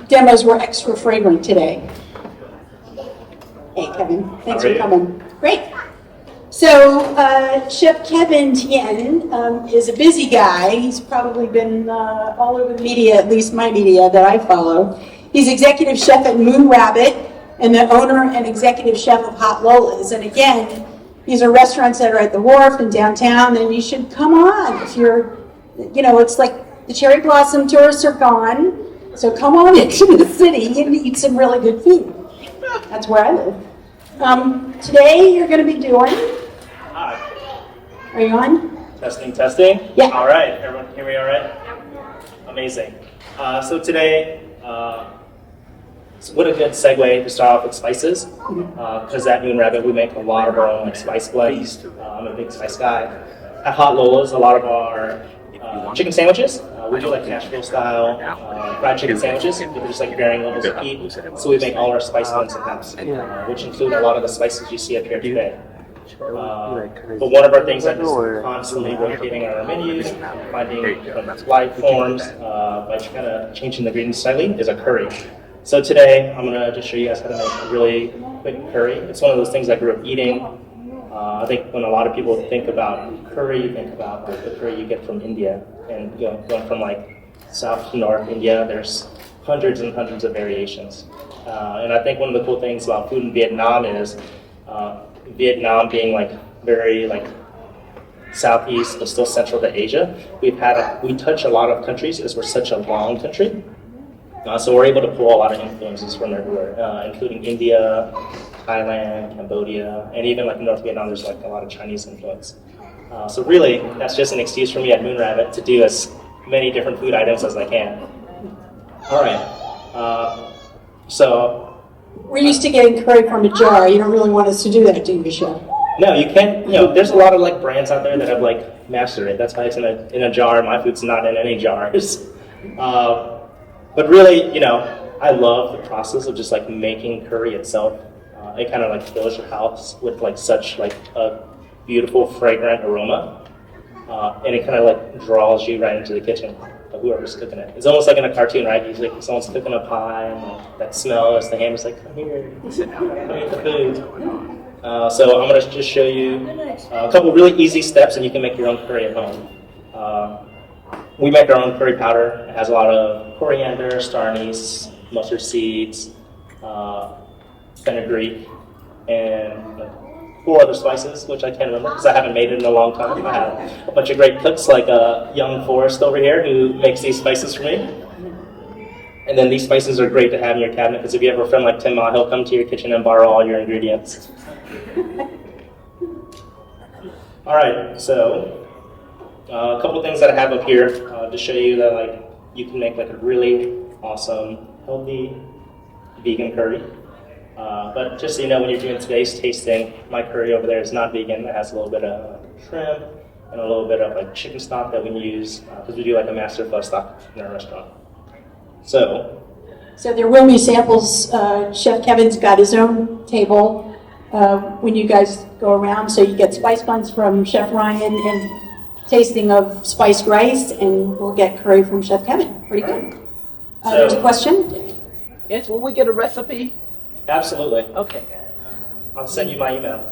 demos were extra fragrant today. Hey, Kevin, thanks for coming. Great. So, Chef Kevin Tien is a busy guy. He's probably been all over the media, at least my media that I follow. He's executive chef at Moon Rabbit and the owner and executive chef of Hot Lola's. And again, these are restaurants that are at the Wharf and downtown, and you should come on if you're, you know, it's like the cherry blossom tourists are gone, so come on into the city and eat some really good food. That's where I live. Today you're going to be doing... Hi. Are you on? Testing, testing. Yeah. All right, everyone hear me all right? Amazing. So today, so what a good segue to start off with spices, because at Moon Rabbit we make a lot of our own like spice blends. I'm a big spice guy. At Hot Lola's, a lot of our chicken sandwiches. We do like Nashville style fried chicken sandwiches with just like varying levels of heat. So we make all our spice blends in-house, which include a lot of the spices you see up here today. But one of our things that is constantly rotating our menus, finding different life forms by kind of changing the ingredients slightly, is a curry. So today I'm going to just show you guys how to make a really quick curry. It's one of those things I grew up eating. I think when a lot of people think about curry, you think about like, the curry you get from India. And you know, going from like south to north India, there's hundreds and hundreds of variations. And I think one of the cool things about food in Vietnam is Vietnam being like very like southeast but still central to Asia. We touch a lot of countries because we're such a long country. So we're able to pull a lot of influences from everywhere, including India, Thailand, Cambodia, and even like North Vietnam, there's like a lot of Chinese influence. So really, that's just an excuse for me at Moon Rabbit to do as many different food items as I can. All right. So we're used to getting curry from a jar. You don't really want us to do that, do you, Chef? No, you can't. You know, there's a lot of like brands out there that have like mastered it. That's why it's in a jar. My food's not in any jars. But really, you know, I love the process of just like making curry itself. It kind of like fills your house with like such like a beautiful, fragrant aroma, and it kind of like draws you right into the kitchen of whoever's cooking it. It's almost like in a cartoon, right? Usually like someone's cooking a pie, and like, that smell as the ham is like, come here, sit down, come eat the food. So I'm going to just show you a couple really easy steps, and you can make your own curry at home. We make our own curry powder. It has a lot of coriander, star anise, mustard seeds, fenugreek, and 4 other spices, which I can't remember because I haven't made it in a long time. I have a bunch of great cooks like young Forrest over here who makes these spices for me. And then these spices are great to have in your cabinet because if you have a friend like Tim, he'll come to your kitchen and borrow all your ingredients. All right, so a couple things that I have up here to show you that like you can make like a really awesome, healthy vegan curry. But just so you know, when you're doing today's tasting, my curry over there is not vegan. It has a little bit of shrimp and a little bit of like chicken stock that we use because we do like a master flow stock in our restaurant. So there will be samples. Chef Kevin's got his own table when you guys go around. So you get spice buns from Chef Ryan and tasting of spiced rice, and we'll get curry from Chef Kevin. Pretty good. There's a question? Yes, will we get a recipe? Absolutely. Okay. I'll send you my email.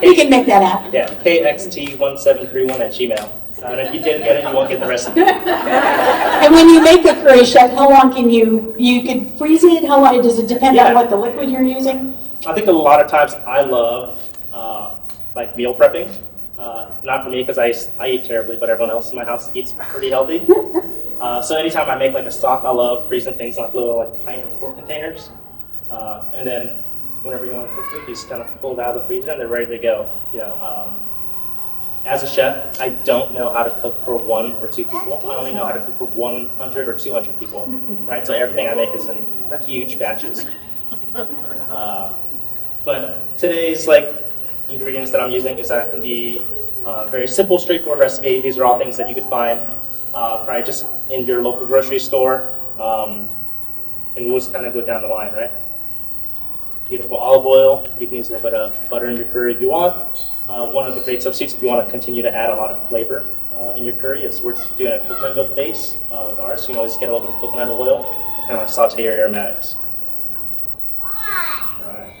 We can make that happen. Yeah, kxt1731@gmail. And if you didn't get it, you won't get the recipe. And when you make a curry, Chef, how long can you could freeze it? How long, does it depend on what the liquid you're using? I think a lot of times I love like meal prepping. Not for me because I eat terribly, but everyone else in my house eats pretty healthy. So anytime I make like a stock, I love freezing things like little like pint or quart containers. And then whenever you want to cook food, you just kind of pull it out of the freezer and they're ready to go. You know, as a chef, I don't know how to cook for 1 or 2 people. I only know how to cook for 100 or 200 people, right? So everything I make is in huge batches. But today's like ingredients that I'm using is that can be very simple, straightforward recipe. These are all things that you could find probably just in your local grocery store. And we'll just kind of go down the line, right? Beautiful olive oil. You can use a little bit of butter in your curry if you want. One of the great substitutes if you want to continue to add a lot of flavor in your curry is we're doing a coconut milk base with ours. You can always get a little bit of coconut oil and kind of like saute your aromatics. All right.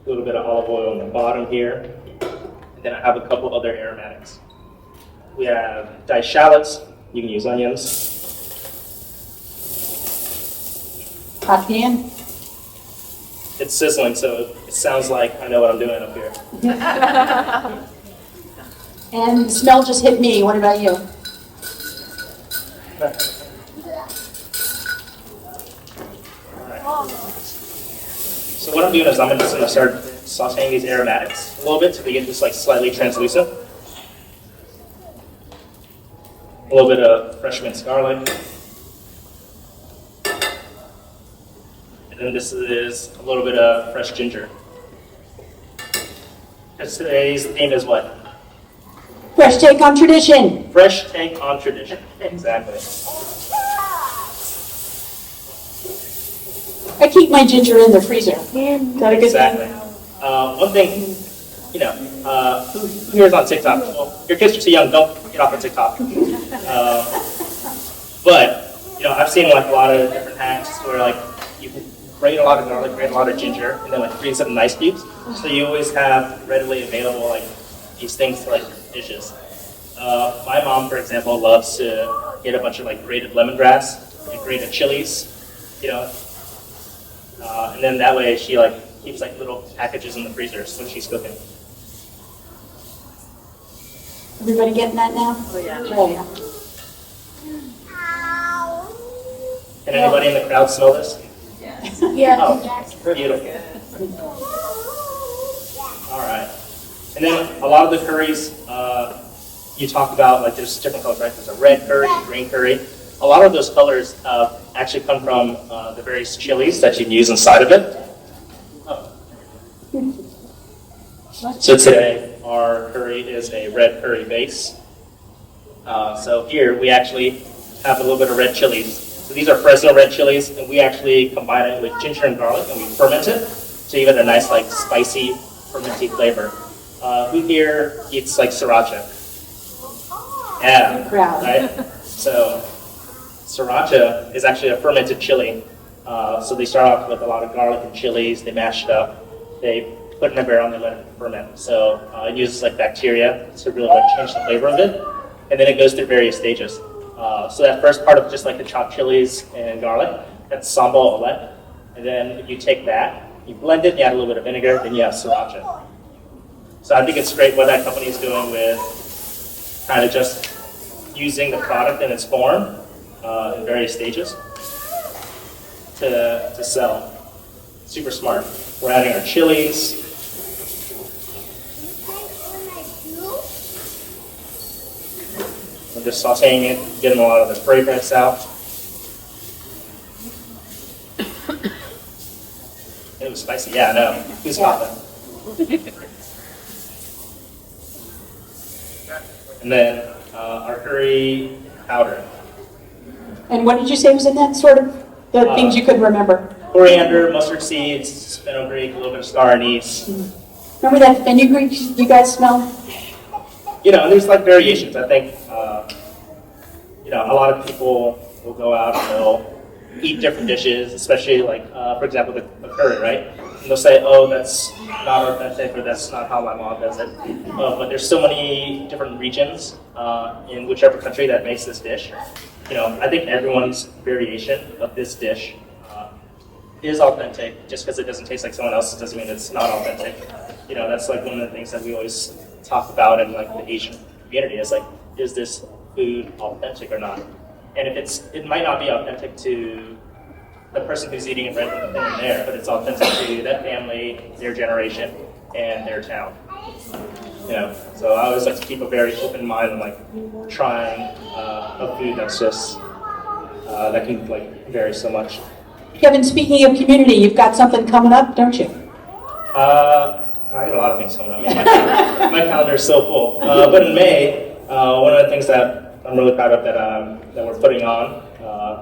A little bit of olive oil on the bottom here. And then I have a couple other aromatics. We have diced shallots. You can use onions. Hot pan. It's sizzling, so it sounds like I know what I'm doing up here. And the smell just hit me. What about you? So what I'm doing is I'm just going to start sauteing these aromatics a little bit so they get just like slightly translucent. A little bit of fresh minced garlic. And then this is a little bit of fresh ginger. Because today's theme is what? Fresh take on tradition. Fresh take on tradition. Exactly. I keep my ginger in the freezer. Is that a good Exactly. thing? One thing, you know, who here is on TikTok? Well, your kids are too young, don't get off of TikTok. But, you know, I've seen like a lot of different hacks where like you can grate a lot of garlic, grate a lot of ginger, and then like freeze it in ice cubes. So you always have readily available like these things to like dishes. My mom, for example, loves to get a bunch of like grated lemongrass and grated chilies, you know, and then that way she like keeps like little packages in the freezers when she's cooking. Everybody getting that now? Oh, yeah. Oh, yeah. Can anybody in the crowd smell this? Yeah. Oh, beautiful. All right. And then a lot of the curries you talk about, like there's different colors, right? There's a red curry, green curry. A lot of those colors actually come from the various chilies that you use inside of it. So today, our curry is a red curry base. So here we actually have a little bit of red chilies. So these are Fresno red chilies, and we actually combine it with ginger and garlic, and we ferment it to give it a nice, like, spicy, fermenty flavor. Who here eats like sriracha? Yeah, Crowd. right? So sriracha is actually a fermented chili. So they start off with a lot of garlic and chilies. They mash it up. They put it in a barrel and they let it ferment. So it uses like bacteria to really like change the flavor of it. And then it goes through various stages. So that first part of just like the chopped chilies and garlic, that's sambal ole. And then you take that, you blend it, you add a little bit of vinegar, then you have sriracha. So I think it's great what that company is doing with kind of just using the product in its form in various stages to sell. Super smart. We're adding our chilies. We're just sauteing it, getting a lot of the fragrance out. It was spicy. Yeah, I know. Who's got that? And then our curry powder. And what did you say was in that sort of, the things you couldn't remember? Coriander, mustard seeds, fenugreek, a little bit of star anise. Remember that fenugreek you guys smell? You know, there's like variations. I think, you know, a lot of people will go out and they'll eat different dishes, especially like, for example, the curry, right? And they'll say, oh, that's not authentic, or that's not how my mom does it. But there's so many different regions in whichever country that makes this dish. You know, I think everyone's variation of this dish is authentic. Just because it doesn't taste like someone else's doesn't mean it's not authentic. You know, that's like one of the things that we always talk about in like the Asian community is like, is this food authentic or not? And if it might not be authentic to the person who's eating it right then and there, but it's authentic to that family, their generation, and their town. You know, so I always like to keep a very open mind and like trying a food that's just that can like vary so much. Kevin, speaking of community, you've got something coming up, don't you? I got a lot of things coming up. My calendar is so full. But in May, one of the things that I'm really proud of that we're putting on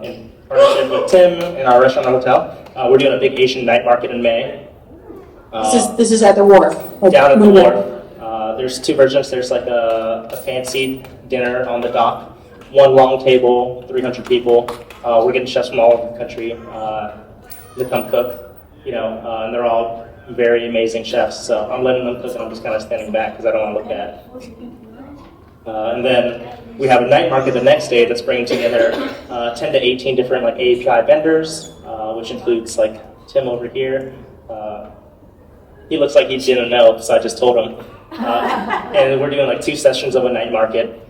in partnership with Tien and our restaurant and hotel, we're doing a big Asian night market in May. This is at the wharf. Down at the wharf. There's two versions. There's like a fancy dinner on the dock, one long table, 300 people. We're getting chefs from all over the country to come cook, and they're all very amazing chefs. So I'm letting them cook, and I'm just kind of standing back because I don't want to look at it. And then we have a night market the next day that's bringing together 10 to 18 different like API vendors, which includes like Tim over here. He looks like he didn't know, so I just told him. And we're doing like 2 sessions of a night market,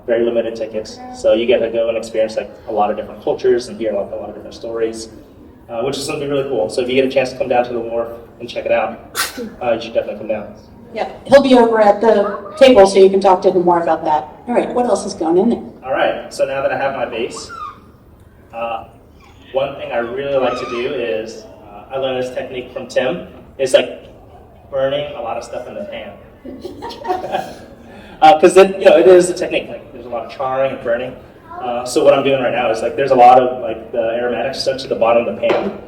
very limited tickets. So you get to go and experience like a lot of different cultures and hear like a lot of different stories, which is something really cool. So if you get a chance to come down to the wharf and check it out, you should definitely come down. Yeah, he'll be over at the table so you can talk to him more about that. All right, what else is going in there? All right, so now that I have my base, one thing I really like to do is, I learned this technique from Tim, is like burning a lot of stuff in the pan. Because it is a technique, like there's a lot of charring and burning. So what I'm doing right now is like there's a lot of like the aromatic stuff to the bottom of the pan.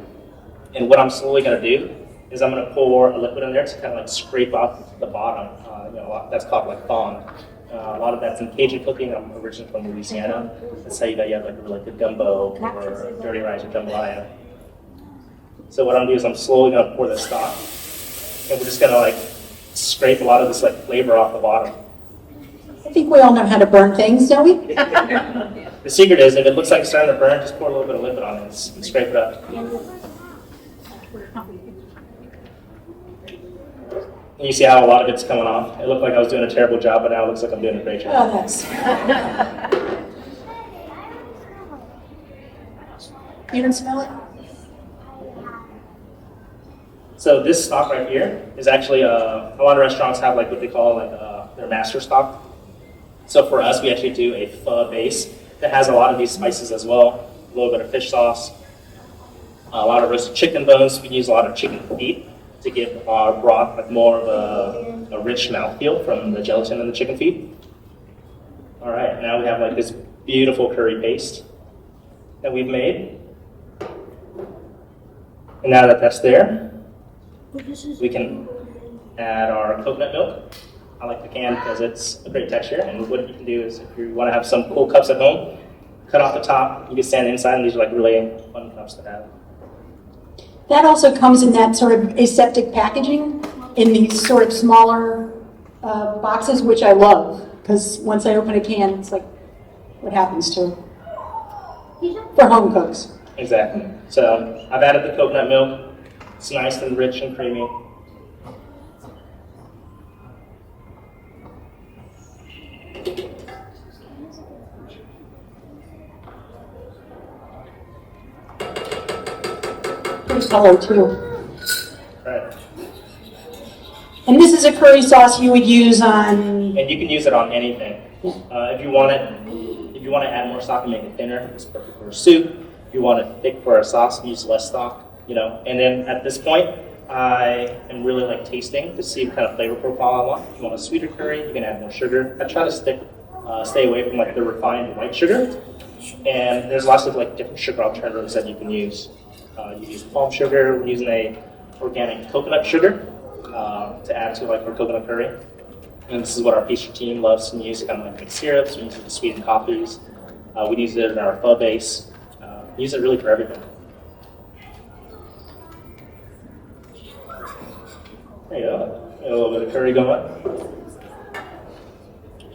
And what I'm slowly gonna do is I'm gonna pour a liquid in there to kind of like scrape off the bottom. That's called like fond. A lot of that's in Cajun cooking. I'm originally from Louisiana. That's how you have like really good gumbo or dirty rice or jambalaya. So what I'm gonna do is I'm slowly gonna pour this stock, and we're just gonna like scrape a lot of this like flavor off the bottom. I think we all know how to burn things, don't we? The secret is if it looks like it's starting to burn, just pour a little bit of liquid on it and scrape it up. And you see how a lot of it's coming off. It looked like I was doing a terrible job, but now it looks like I'm doing a great job. Oh, that's... You didn't smell it? So this stock right here is actually a lot of restaurants have like what they call like their master stock. So for us, we actually do a pho base that has a lot of these spices as well. A little bit of fish sauce, a lot of roasted chicken bones. We use a lot of chicken feet to give our broth like more of a rich mouthfeel from the gelatin and the chicken feet. All right, now we have like this beautiful curry paste that we've made. And now that that's there, we can add our coconut milk. I like the can because it's a great texture. And what you can do is if you want to have some cool cups at home, cut off the top, you can stand inside, and these are like really fun cups to have. That also comes in that sort of aseptic packaging in these sort of smaller boxes, which I love, because once I open a can, it's like, what happens to it? For home cooks. Exactly. So I've added the coconut milk. It's nice and rich and creamy. Pretty color too. Right. And this is a curry sauce you would use on... And you can use it on anything. If you want to add more stock and make it thinner, it's perfect for a soup. If you want it thick for a sauce, use less stock. And then at this point, I am really like tasting to see what kind of flavor profile I want. If you want a sweeter curry, you can add more sugar. I try to stay away from like the refined white sugar. And there's lots of like different sugar alternatives that you can use. You use palm sugar. We're using a organic coconut sugar to add to like our coconut curry. And this is what our pastry team loves to use, kind of like mixed syrups. We use it to sweeten coffees. We use it in our pho base. We use it really for everything. There you go. A little bit of curry going.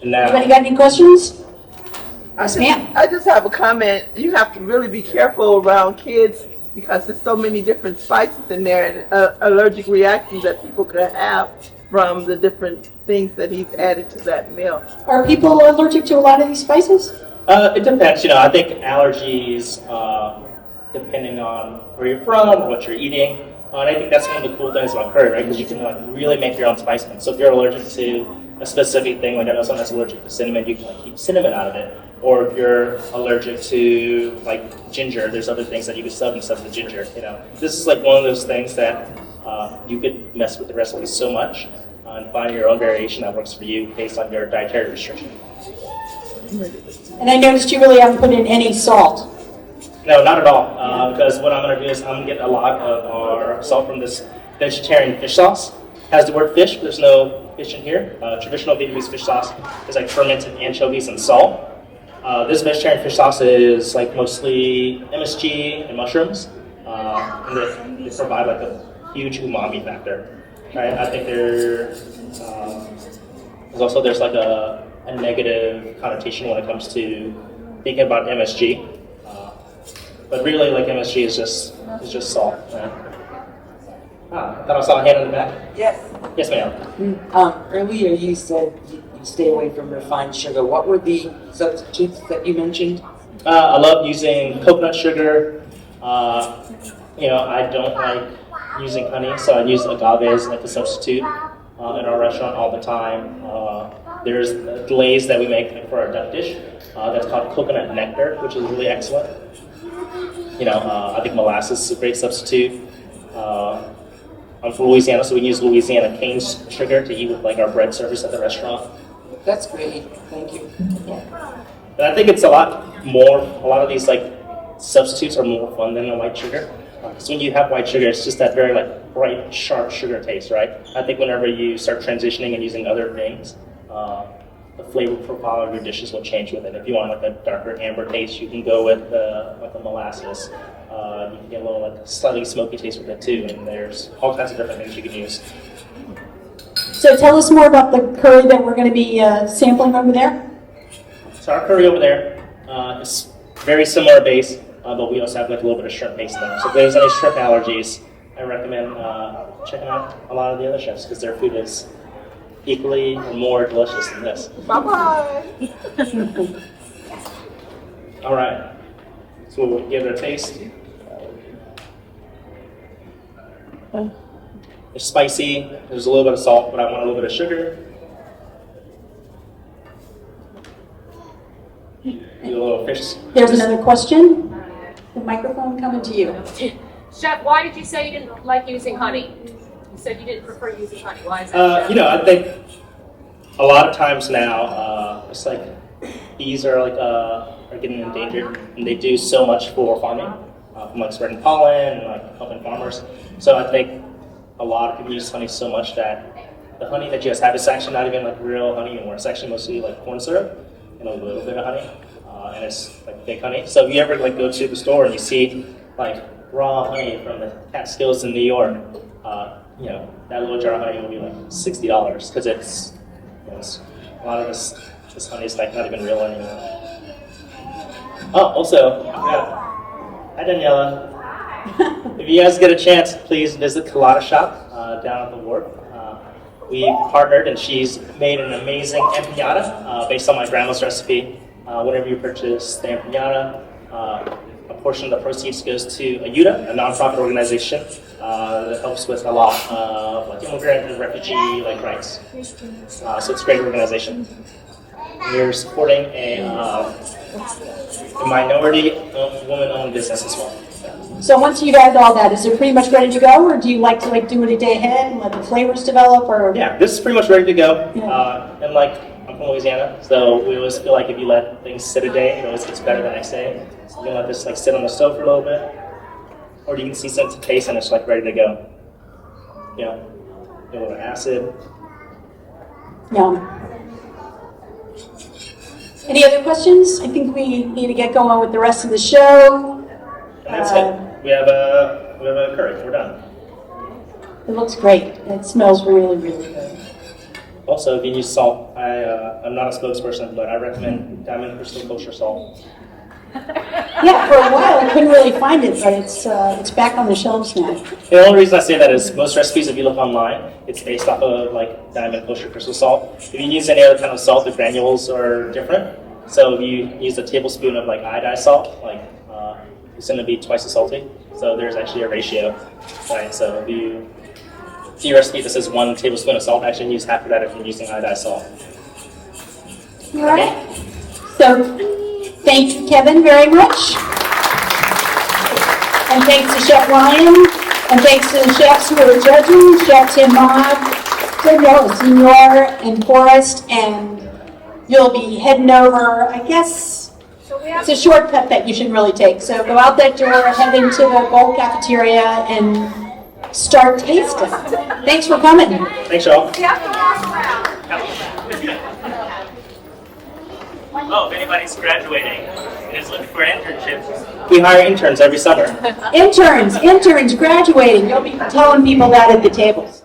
And now, Anybody got any questions? Yes, ma'am. I just have a comment. You have to really be careful around kids because there's so many different spices in there and allergic reactions that people could have from the different things that he's added to that meal. Are people allergic to a lot of these spices? it depends. I think allergies, depending on where you're from or what you're eating. And I think that's one of the cool things about curry, right? Because you can really make your own spice mix. So if you're allergic to a specific thing, like I know someone that's allergic to cinnamon, you can keep cinnamon out of it. Or if you're allergic to ginger, there's other things that you can sub instead of the ginger. This is one of those things that you could mess with the recipe so much and find your own variation that works for you based on your dietary restriction. And I noticed you really haven't put in any salt. No, not at all. Because what I'm going to do is I'm going to get a lot of our salt from this vegetarian fish sauce. Has the word fish, but there's no fish in here. Traditional Vietnamese fish sauce is like fermented anchovies and salt. This vegetarian fish sauce is like mostly MSG and mushrooms, and they provide like a huge umami factor. Right? I think there's like a negative connotation when it comes to thinking about MSG, but really like MSG is just salt. Right? I thought I saw a hand in the back. Yes. Yes, ma'am. Earlier you said you stay away from refined sugar. What were the substitutes that you mentioned? I love using coconut sugar. I don't like using honey, so I use agave as like a substitute in our restaurant all the time. There's a glaze that we make for our duck dish that's called coconut nectar, which is really excellent. I think molasses is a great substitute. I'm from Louisiana, so we use Louisiana cane sugar to eat with like our bread service at the restaurant. That's great. Thank you. And I think it's a lot of these like substitutes are more fun than the white sugar. Because when you have white sugar, it's just that very like bright, sharp sugar taste, right? I think whenever you start transitioning and using other things, the flavor profile of your dishes will change with it. If you want like a darker amber taste, you can go with like a molasses. You can get a little like slightly smoky taste with it too, and there's all kinds of different things you can use. So tell us more about the curry that we're going to be sampling over there. So our curry over there is very similar base, but we also have like a little bit of shrimp base in there. So if there's any shrimp allergies, I recommend checking out a lot of the other chefs because their food is equally or more delicious than this. Bye-bye. All right, so we'll give it a taste. It's spicy, there's a little bit of salt, but I want a little bit of sugar. Do a little fish. There's another question. The microphone coming to you. Chef, why did you say you didn't like using honey? You said you didn't prefer using honey. Why is that? Chef? I think a lot of times now, it's like bees are getting endangered, and they do so much for farming, from like spreading pollen and like helping farmers. So I think a lot of people use honey so much that the honey that you guys have is actually not even like real honey anymore. It's actually mostly like corn syrup and a little bit of honey, and it's like fake honey. So if you ever like go to the store and you see like raw honey from the Catskills in New York, that little jar of honey will be like $60 because it's a lot of this honey is like not even real anymore. Oh, also, hi Daniela. If you guys get a chance, please visit Colada Shop down at the Wharf. We partnered, and she's made an amazing empanada based on my grandma's recipe. Whenever you purchase the empanada, a portion of the proceeds goes to AYUDA, a nonprofit organization that helps with a lot of like immigrant and refugee like rights. So it's a great organization. We're supporting a minority woman-owned business as well. So once you've added all that, is it pretty much ready to go, or do you like to do it a day ahead and let the flavors develop? Or Yeah, this is pretty much ready to go. Yeah. And I'm from Louisiana, so we always feel like if you let things sit a day, it always gets better the next day. So you can let this sit on the stove for a little bit, or you can see sense of taste and it's ready to go. A little acid. Yum. Any other questions? I think we need to get going with the rest of the show. And that's it. We have a curry. We're done. It looks great. It smells really, really good. Also, if you use salt, I'm not a spokesperson, but I recommend Diamond Crystal Kosher salt. Yeah, for a while I couldn't really find it, but it's back on the shelves now. The only reason I say that is most recipes, if you look online, it's based off of Diamond Kosher Crystal salt. If you use any other kind of salt, the granules are different. So if you use a tablespoon of iodized salt, it's going to be twice as salty. So there's actually a ratio, right? So if you see a recipe that says 1 tablespoon of salt, actually use half of that if you're using iodized salt. All right. So thank you, Kevin, very much. And thanks to Chef Ryan. And thanks to the chefs who are judging, Chef Tien, Senior, and Forrest. And you'll be heading over, I guess, it's a shortcut that you should really take. So go out that door, head into the Gold Cafeteria, and start tasting. Thanks for coming. Thanks, y'all. Oh, if anybody's graduating and is looking for internships, we hire interns every summer. Interns graduating. You'll be telling people that at the tables.